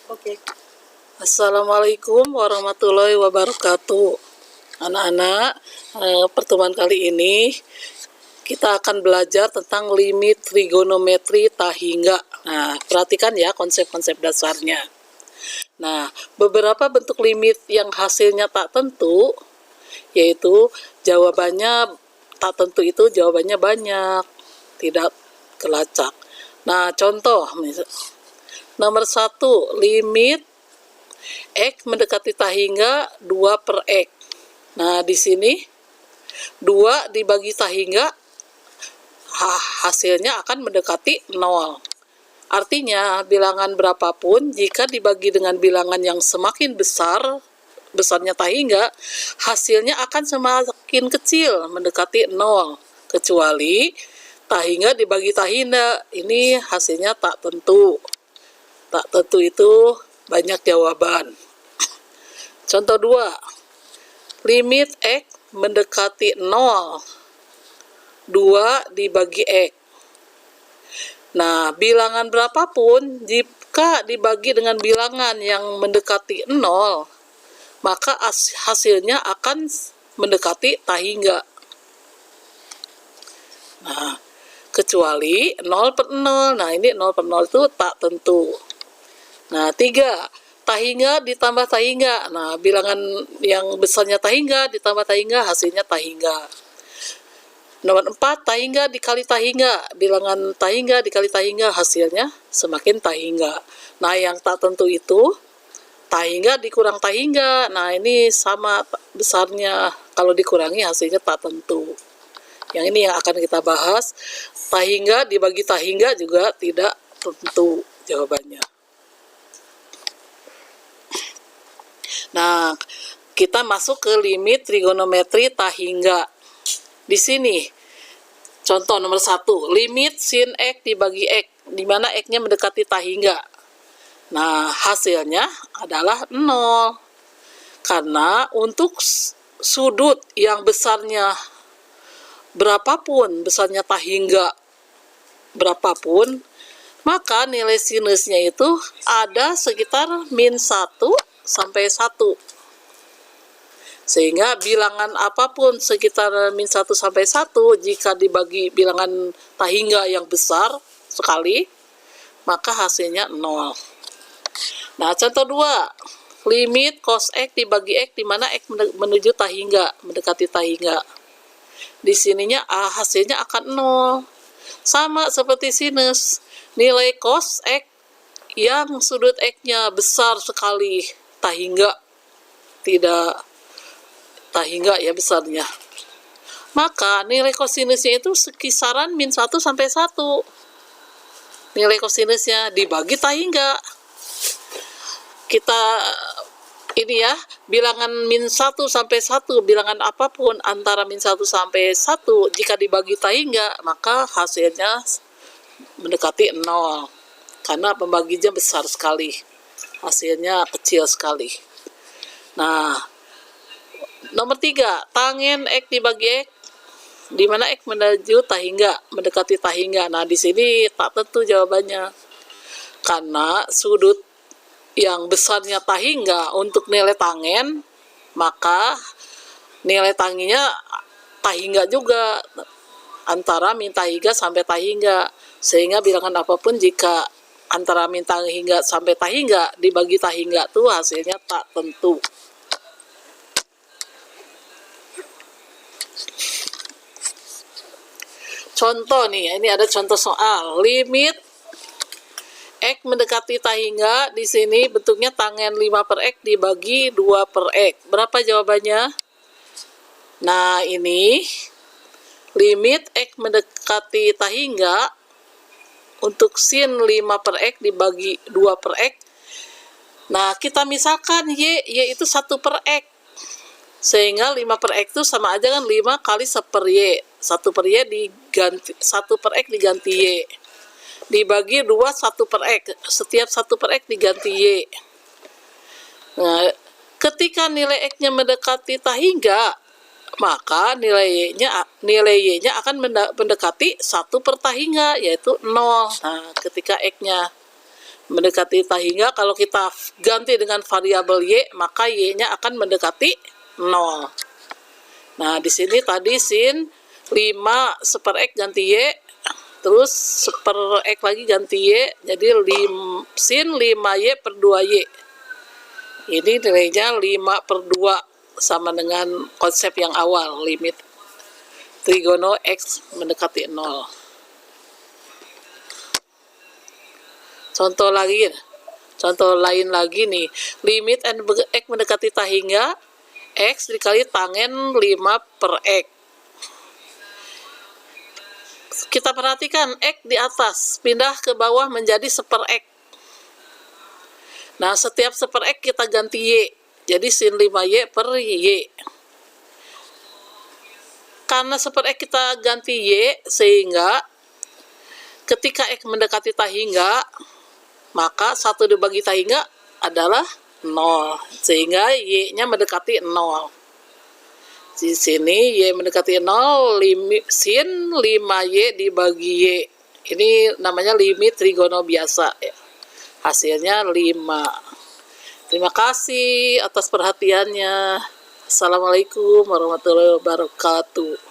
Oke. Assalamualaikum warahmatullahi wabarakatuh. Anak-anak, pertemuan kali ini kita akan belajar tentang limit trigonometri tahingga. Nah, perhatikan ya konsep-konsep dasarnya. Nah, beberapa bentuk limit yang hasilnya tak tentu, yaitu jawabannya tak tentu itu jawabannya banyak, tidak kelacak. Nah, contoh, nomor 1, limit X mendekati tahingga 2 per X. Nah, di sini 2 dibagi tahingga hasilnya akan mendekati 0. Artinya, bilangan berapapun jika dibagi dengan bilangan yang semakin besarnya tahingga, hasilnya akan semakin kecil, mendekati 0. Kecuali tahingga dibagi tahingga, ini hasilnya tak tentu. Tak tentu itu banyak jawaban. Contoh 2, limit X mendekati 0, 2 dibagi X. Nah, bilangan berapapun jika dibagi dengan bilangan yang mendekati 0, maka hasilnya akan mendekati tahingga. Nah, kecuali 0 per 0. Nah, ini 0 per 0 itu tak tentu. Nah, 3, tahingga ditambah tahingga. Nah, bilangan yang besarnya tahingga ditambah tahingga, hasilnya tahingga. Nomor 4, tahingga dikali tahingga. Bilangan tahingga dikali tahingga, hasilnya semakin tahingga. Nah, yang tak tentu itu tahingga dikurang tahingga. Nah, ini sama besarnya. Kalau dikurangi hasilnya tak tentu. Yang ini yang akan kita bahas. Tahingga dibagi tahingga juga tidak tentu jawabannya. Nah, kita masuk ke limit trigonometri tahingga. Di sini, contoh nomor 1, limit sin X dibagi X, di mana X-nya mendekati tahingga. Nah, hasilnya adalah 0. Karena untuk sudut yang besarnya berapapun, besarnya tahingga berapapun, maka nilai sinusnya itu ada sekitar min 1 sampai 1. Sehingga bilangan apapun sekitar min 1 sampai 1, jika dibagi bilangan tahingga yang besar sekali, maka hasilnya 0. Nah, contoh 2, limit cos X dibagi X, di mana X menuju tahingga, mendekati tahingga. Di sininya hasilnya akan 0. Sama seperti sinus, nilai cos X yang sudut X-nya besar sekali, tahingga, tidak tahingga ya besarnya, maka nilai kosinusnya itu sekisaran min 1 sampai 1. Nilai kosinusnya dibagi tahingga. Kita ini ya, bilangan min 1 sampai 1, bilangan apapun antara min 1 sampai 1, jika dibagi tahingga, maka hasilnya mendekati 0. Karena pembaginya besar sekali, hasilnya kecil sekali. Nah, nomor 3, tangen X dibagi X, di mana X menuju tahingga, mendekati tahingga. Nah, di sini tak tentu jawabannya. Karena sudut yang besarnya tahingga untuk nilai tangen, maka nilai tanginya tahingga juga, antara min tahingga sampai tahingga. Sehingga bilangan apapun jika antara min tahingga sampai tahingga dibagi tahingga tuh hasilnya tak tentu. Contoh nih, ini ada contoh soal. Limit X mendekati tahingga, di sini bentuknya tangen 5 per X dibagi 2 per X. Berapa jawabannya? Nah, ini limit X mendekati tahingga untuk sin 5 per X dibagi 2 per X. Nah, kita misalkan Y itu 1 per X. Sehingga 5 per X itu sama aja kan 5 kali 1 per Y. 1 per Y diganti, 1 per X diganti Y. Dibagi 2 1 per X. Setiap 1 per X diganti Y. Nah, ketika nilai X-nya mendekati tahingga, maka nilai Y-nya akan mendekati 1 per tahingga, yaitu 0. Nah, ketika X-nya mendekati tahingga. Kalau kita ganti dengan variabel y, maka y-nya akan mendekati 0. Nah, di sini tadi sin 5 seper x ganti y, terus seper x lagi ganti y, jadi sin 5y per 2y. Ini nilainya 5 per 2, sama dengan konsep yang awal, limit trigono x mendekati 0. Contoh lain lagi nih, limit x mendekati tahingga, x dikali tangen 5 per x. Kita perhatikan x di atas, pindah ke bawah menjadi seper x. Nah, setiap seper x kita ganti y, jadi sin 5y per y. Karena seper x kita ganti y, sehingga ketika x mendekati tahingga, maka 1 dibagi tahingga adalah 0, sehingga y-nya mendekati 0. Di sini y mendekati 0, sin 5y dibagi y. Ini namanya limit trigono biasa ya. Hasilnya 5. Terima kasih atas perhatiannya. Assalamualaikum warahmatullahi wabarakatuh.